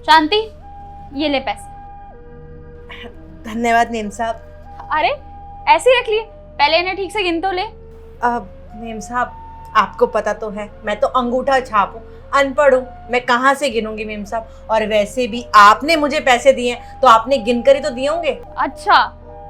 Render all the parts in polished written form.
शांति, ये ले पैसे। धन्यवाद मेम साहब। अरे ऐसे ही रख लिए, पहले इन्हें ठीक से गिन तो ले। अब मेम साहब, आपको पता तो है मैं तो अंगूठा छाप हूँ, अनपढ़ हूँ, मैं कहाँ से गिनूंगी मेम साहब। और वैसे भी आपने मुझे पैसे दिए हैं तो आपने गिन कर ही तो दिए होंगे। अच्छा,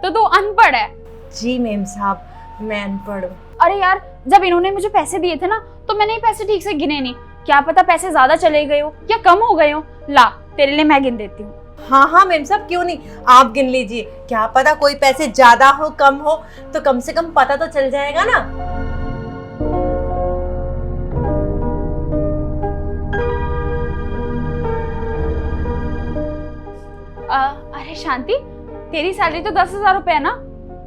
तो तू अनपढ़ है? जी मेम साहब, मैं अनपढ़ हूँ। अरे यार, जब इन्होंने मुझे पैसे दिए थे ना तो मैंने ये पैसे ठीक से गिने नहीं। क्या पता पैसे ज्यादा चले गए हो या कम हो गए हो। ला, तेरे लिए मैं गिन देती हूँ। हाँ हाँ मेम साहब, क्यों नहीं, आप गिन लीजिए। क्या पता कोई पैसे ज्यादा हो कम हो तो कम से कम पता तो चल जाएगा ना। अरे शांति, तेरी सैलरी तो 10,000 रुपए है ना।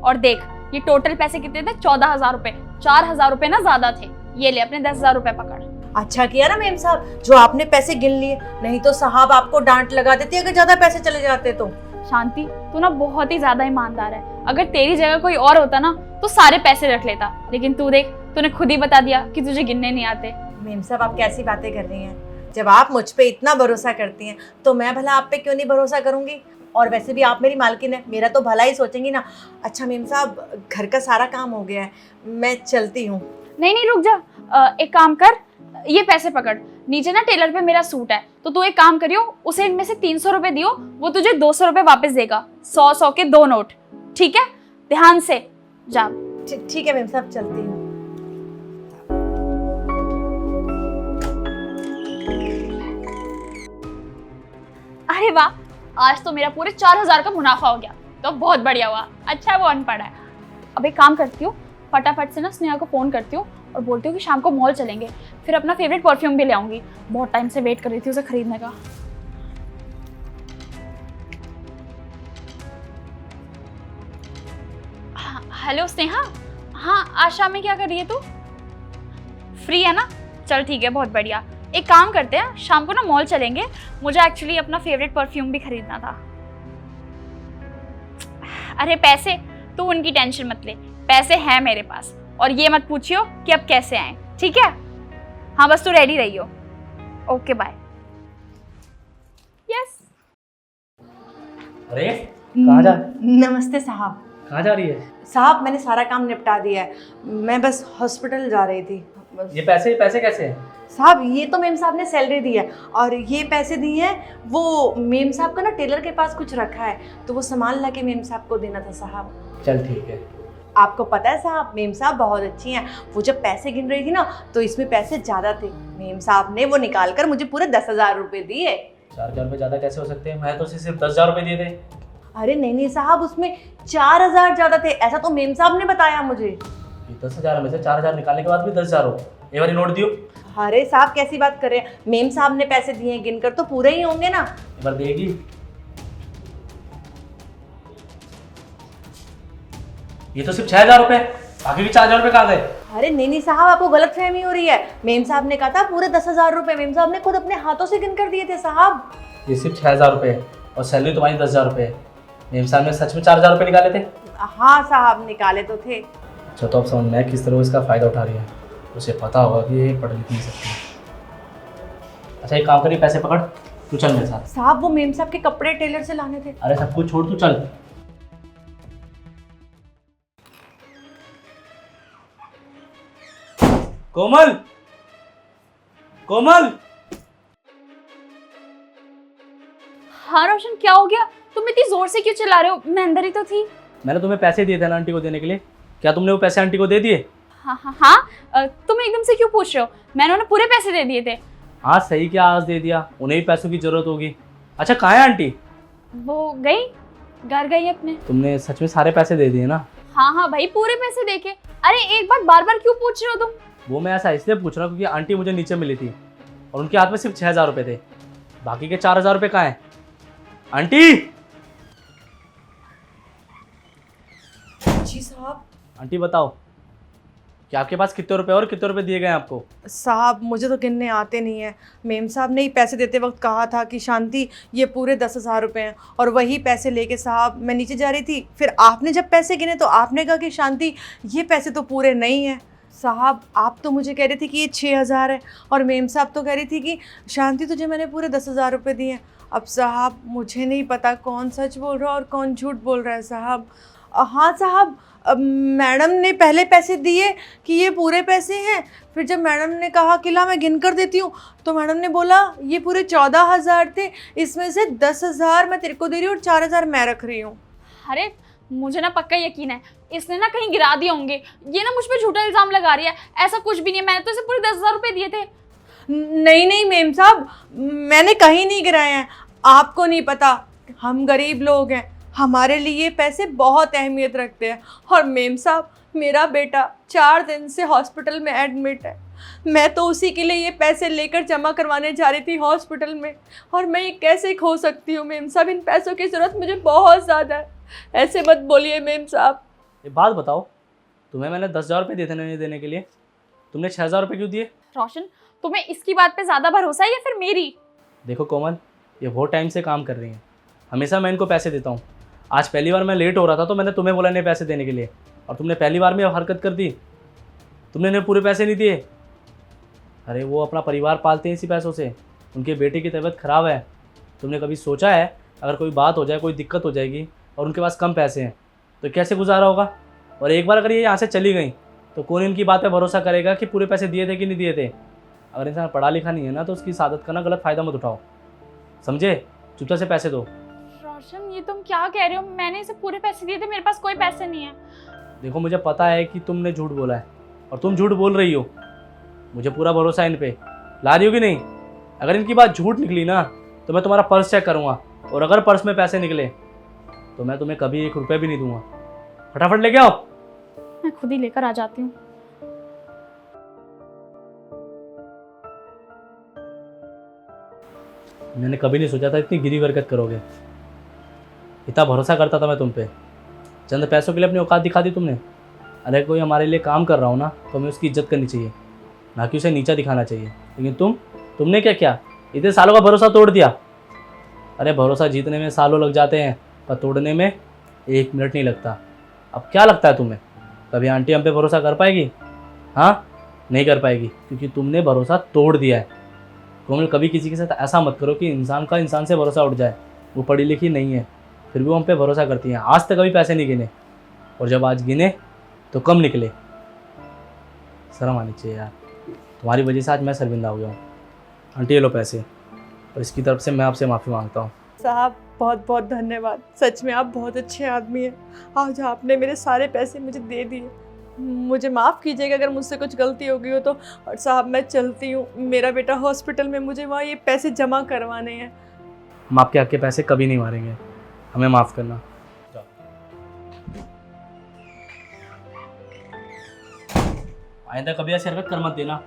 और देख, ये टोटल पैसे कितने थे? 14,000 रुपए। 4,000 रुपए ना ज्यादा थे। ये ले, अपने 10,000 रुपए पकड़। अच्छा किया ना मेम साहब जो आपने पैसे गिन लिए, नहीं तो साहब आपको डांट लगा देती अगर ज्यादा पैसे चले जाते तो। शांति, तू ना बहुत ही ज्यादा ईमानदार है। अगर तेरी जगह कोई और होता ना तो सारे पैसे रख लेता, लेकिन तू देख, तूने खुद ही बता दिया कि तुझे गिनने नहीं आते। मेम साहब, आप कैसी बातें कर रही हैं? जब आप मुझ पे इतना भरोसा करती हैं तो मैं भला आप पे क्यों नहीं भरोसा करूंगी। और वैसे भी आप मेरी मालकिन है, मेरा तो भला ही सोचेंगी ना। अच्छा मेम साहब, घर का सारा काम हो गया है, मैं चलती हूँ। नहीं नहीं, रुक जा। एक काम कर, ये पैसे पकड़। नीचे ना टेलर पे मेरा सूट है, तो तू एक काम करियो, उसे इनमें से 300 रुपए दियो, वो तुझे 200 रुपए वापस देगा। 100-100 के 2 नोट, ठीक है? ध्यान से जा। ठीक है मेम साहब, चलती हूँ। अरे वाह, आज तो मेरा पूरे 4,000 का मुनाफा हो गया। तो बहुत बढ़िया हुआ। अच्छा है वो अनपढ़ है। अब एक काम करती हूँ, फटाफट से ना स्नेहा को फोन करती हूँ और बोलती हूँ कि शाम को मॉल चलेंगे, फिर अपना फेवरेट परफ्यूम भी ले आऊंगी। बहुत टाइम से वेट कर रही थी उसे खरीदने का। हेलो स्नेहा। हाँ, आज शाम में क्या कर रही है तू? फ्री है ना? चल ठीक है, बहुत बढ़िया। एक काम करते हैं, शाम को ना मॉल चलेंगे। मुझे एक्चुअली अपना फेवरेट परफ्यूम भी खरीदना था। अरे पैसे, तू उनकी टेंशन मत ले, पैसे हैं मेरे पास। और ये मत पूछियो कि अब कैसे आए, ठीक है? हाँ, बस तू रेडी रहियो। Okay bye. यस। अरे कहाँ जा नमस्ते साहब। कहाँ जा रही है? साहब मैंने सारा काम निपटा दिया है, मैं बस हॉस्पिटल जा रही थी बस। ये पैसे कैसे हैं? साहब ये तो मेम साहब ने सैलरी दी है, और ये पैसे दिए हैं वो मेम साहब का ना टेलर के पास कुछ रखा है, तो वो सामान ला के मेम साहब को देना था साहब। चल ठीक है। आपको पता है साहब, मेम साहब बहुत अच्छी हैं। वो जब पैसे गिन रही थी ना तो इसमें पैसे ज़्यादा थे, मेम साहब ने वो निकाल कर मुझे पूरे 10,000 रुपये दिए। 4,000 रुपये ज़्यादा कैसे हो सकते हैं? मैं तो उसे सिर्फ 10,000 रुपये दिए थे। अरे नहीं साहब, उसमें 4,000 ज़्यादा थे, ऐसा तो मेम साहब ने बताया मुझे। ये 10,000 में से 4,000 निकालने के बाद भी 10,000 हो। एक बार नोट दियो। अरे साहब कैसी बात कर रहे हैं, मेम साहब ने पैसे दिए हैं, गिनकर तो पूरे ही होंगे ना। एक बार देगी। ये तो सिर्फ 6,000 रुपये, बाकी भी 4,000 रुपये कहाँ गए? अरे नहीं साहब, आपको गलतफहमी हो रही है। मेम साहब ने कहा था पूरे 10,000 रुपये, मेम साहब ने खुद अपने हाथों से गिनकर दिए थे साहब। ये सिर्फ 6,000 रुपये है और सैलरी तुम्हारी 10,000 रुपये है। मेम साहब ने सच में 4,000 रुपये निकाले थे? हाँ साहब, निकाले तो थे। अच्छा, तो अब समझ में किस तरह इसका फ़ायदा उठा रही है। उसे पता होगा कि ये पढ़ लिख नहीं सकती। अच्छा एक काम करिए, पैसे पकड़, तू चल मेरे साथ। साहब वो मेम साहब के कपड़े टेलर से लाने थे। अरे सब कुछ छोड़, तू चल। कोमल, कोमल। हाँ रोशन, क्या हो गया? तुम इतनी जोर से क्यों चिल्ला रहे हो? मैं अंदर ही तो थी। मैंने तुम्हें पैसे दिए थे ना आंटी को देने के लिए, क्या तुमने वो पैसे आंटी को दे दिए? हाँ, तुम एकदम से क्यों पूछ रहे हो? मैंने उन्हें पूरे पैसे दे दिए थे। हाँ सही, क्या आज दे दिया? उन्हें भी पैसों की जरूरत होगी। अच्छा कहाँ है आंटी? वो गई, घर गई अपने। तुमने सच में सारे पैसे दे दिए ना? हाँ भाई, पूरे पैसे देके। अरे एक बार बार बार क्यों पूछ रहे हो तुम? वो मैं ऐसा इसलिए पूछ रहा हूँ क्योंकि आंटी मुझे नीचे मिली थी और उनके हाथ में सिर्फ 6,000 रुपये थे, बाकी के 4,000 रुपये कहाँ हैं? आंटी! जी साहब। आंटी बताओ कि आपके पास कितने रुपए और कितने रुपए दिए गए आपको? साहब मुझे तो गिनने आते नहीं है, मेम साहब ने ही पैसे देते वक्त कहा था कि शांति ये पूरे 10,000 रुपये हैं, और वही पैसे लेके साहब मैं नीचे जा रही थी, फिर आपने जब पैसे गिने तो आपने कहा कि शांति ये पैसे तो पूरे नहीं हैं। साहब आप तो मुझे कह रही थी कि ये 6,000 है और मेम साहब तो कह रही थी कि शांति तुझे मैंने पूरे 10,000 रुपये दिए हैं। अब साहब मुझे नहीं पता कौन सच बोल रहा है और कौन झूठ बोल रहा है साहब। हाँ साहब, मैडम ने पहले पैसे दिए कि ये पूरे पैसे हैं, फिर जब मैडम ने कहा कि ला मैं गिन कर देती हूँ तो मैडम ने बोला ये पूरे 14,000 थे, इसमें से 10,000 मैं तेरे को दे रही हूँ और 4,000 मैं रख रही हूँ। अरे मुझे ना पक्का यकीन है इसने ना कहीं गिरा दिए होंगे, ये ना मुझ पे झूठा इल्ज़ाम लगा रही है। ऐसा कुछ भी नहीं है, मैंने तो इसे पूरे 10,000 रुपये दिए थे। नहीं नहीं मेम साहब, मैंने कहीं नहीं गिराए हैं। आपको नहीं पता, हम गरीब लोग हैं, हमारे लिए ये पैसे बहुत अहमियत रखते हैं। और मेम साहब मेरा बेटा 4 दिन से हॉस्पिटल में एडमिट है, मैं तो उसी के लिए ये पैसे लेकर जमा करवाने जा रही थी हॉस्पिटल में, और मैं ये कैसे खो सकती हूँ मेम साहब? इन पैसों की ज़रूरत मुझे बहुत ज़्यादा है, ऐसे मत बोलिए मेम साहब। ये बात बताओ, तुम्हें मैंने 10,000 रुपये दिए थे नहीं देने के लिए, तुमने 6,000 रुपये क्यों दिए? रोशन, तुम्हें इसकी बात पे ज़्यादा भरोसा है या फिर मेरी? देखो कोमल, ये बहुत टाइम से काम कर रही हैं, हमेशा मैं इनको पैसे देता हूँ। आज पहली बार मैं लेट हो रहा था तो मैंने तुम्हें बोला नहीं पैसे देने के लिए, और तुमने पहली बार में हरकत कर दी, तुमने इन्हें पूरे पैसे नहीं दिए। अरे वो अपना परिवार पालते हैं इसी पैसों से, उनके बेटे की तबीयत ख़राब है। तुमने कभी सोचा है अगर कोई बात हो जाए, कोई दिक्कत हो जाएगी और उनके पास कम पैसे हैं तो कैसे गुजारा होगा? और एक बार अगर ये यहाँ से चली गई तो कौन इनकी बात पे भरोसा करेगा कि पूरे पैसे दिए थे कि नहीं दिए थे? अगर इंसान पढ़ा लिखा नहीं है ना तो उसकी सादत का ना गलत फ़ायदा मत उठाओ, समझे? चुपचाप से पैसे दो। रोशन ये तुम क्या कह रहे हो? मैंने इसे पूरे पैसे दिए थे, मेरे पास कोई पैसे नहीं है। देखो मुझे पता है कि तुमने झूठ बोला है और तुम झूठ बोल रही हो, मुझे पूरा भरोसा है इन पे। ला रही हो कि नहीं? अगर इनकी बात झूठ निकली ना तो मैं तुम्हारा पर्स चेक करूँगा, और अगर पर्स में पैसे निकले तो मैं तुम्हें कभी 1 रुपया भी नहीं दूंगा। फटाफट लेके आओ। मैं खुद ही लेकर आ जाती हूँ। मैंने कभी नहीं सोचा था इतनी गिरी हरकत करोगे, इतना भरोसा करता था मैं तुम पे। चंद पैसों के लिए अपनी औकात दिखा दी तुमने। अरे कोई हमारे लिए काम कर रहा हो ना तो हमें उसकी इज्जत करनी चाहिए, ना कि उसे नीचा दिखाना चाहिए। लेकिन तुमने क्या किया? इतने सालों का भरोसा तोड़ दिया। अरे भरोसा जीतने में सालों लग जाते हैं पर तोड़ने में 1 मिनट नहीं लगता। अब क्या लगता है तुम्हें कभी आंटी हम पे भरोसा कर पाएगी? हाँ, नहीं कर पाएगी, क्योंकि तुमने भरोसा तोड़ दिया है। कोमल, कभी किसी के साथ ऐसा मत करो कि इंसान का इंसान से भरोसा उठ जाए। वो पढ़ी लिखी नहीं है फिर भी वो हम पे भरोसा करती हैं। आज तक कभी पैसे नहीं गिने, और जब आज गिने तो कम निकले। शर्म आनी चाहिए यार, तुम्हारी वजह से आज मैं शर्मिंदा हो गया हूँ। आंटी ये लो पैसे, और इसकी तरफ से मैं आपसे माफ़ी मांगता हूँ। साहब बहुत बहुत धन्यवाद, सच में आप बहुत अच्छे आदमी हैं। आज आपने मेरे सारे पैसे मुझे दे दिए। मुझे माफ़ कीजिएगा अगर मुझसे कुछ गलती हो गई हो तो। और साहब मैं चलती हूँ, मेरा बेटा हॉस्पिटल में, मुझे वहाँ ये पैसे जमा करवाने हैं। हम आपके हक के पैसे कभी नहीं मारेंगे, हमें माफ़ करना। आइंदा कभी ऐसी हरकत कर मत देना।